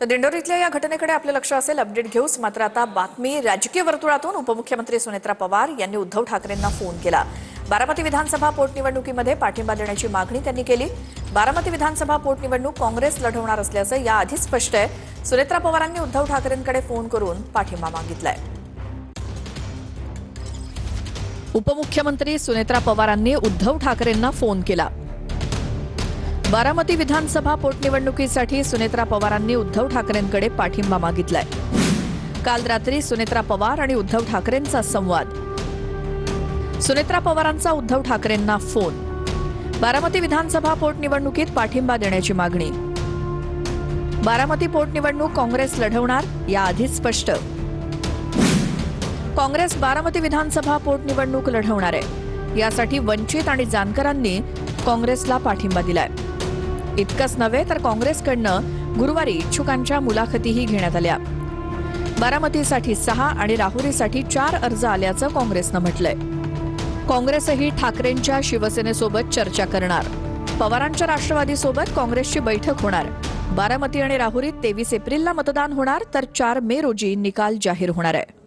तर दिंडोरीतल्या या घटनेकडे आपले लक्ष असेल. अपडेट घेऊच. मात्र आता बातमी राजकीय वर्तुळातून. उपमुख्यमंत्री सुनेत्रा पवार यांनी उद्धव ठाकरेंना फोन केला. बारामती विधानसभा पोटनिवडणुकीमध्ये पाठिंबा देण्याची मागणी त्यांनी केली. बारामती विधानसभा पोटनिवडणूक काँग्रेस लढवणार असल्याचं याआधीच स्पष्ट आहे. सुनेत्रा पवारांनी उद्धव ठाकरेंकडे फोन करून पाठिंबा मागितलाय. उपमुख्यमंत्री सुनेत्रा पवारांनी उद्धव ठाकरेंना फोन केला. बारामती विधानसभा पोटनिवडणुकीसाठी सुनेत्रा पवारांनी उद्धव ठाकरेंकडे पाठिंबा मागितलाय. काल रात्री सुनेत्रा पवार आणि उद्धव ठाकरेंचा संवाद. सुनेत्रा पवारांचा उद्धव ठाकरेंना फोन. बारामती विधानसभा पोटनिवडणुकीत पाठिंबा देण्याची मागणी. बारामती पोटनिवडणूक काँग्रेस लढवणार, याआधीच स्पष्ट. काँग्रेस बारामती विधानसभा पोटनिवडणूक लढवणार आहे. यासाठी वंचित आणि जानकरांनी काँग्रेसला पाठिंबा दिलाय. इतकंच नव्हे तर काँग्रेसकडनं गुरुवारी इच्छुकांच्या मुलाखतीही घेण्यात आल्या. बारामतीसाठी 6 आणि राहुरीसाठी 4 अर्ज आल्याचं काँग्रेसनं म्हटलंय. काँग्रेसही ठाकरेंच्या शिवसेनेसोबत चर्चा करणार. पवारांच्या राष्ट्रवादीसोबत काँग्रेसची बैठक होणार. बारामती आणि राहुरीत 23 एप्रिलला मतदान होणार, तर 4 मे रोजी निकाल जाहीर होणार आहे.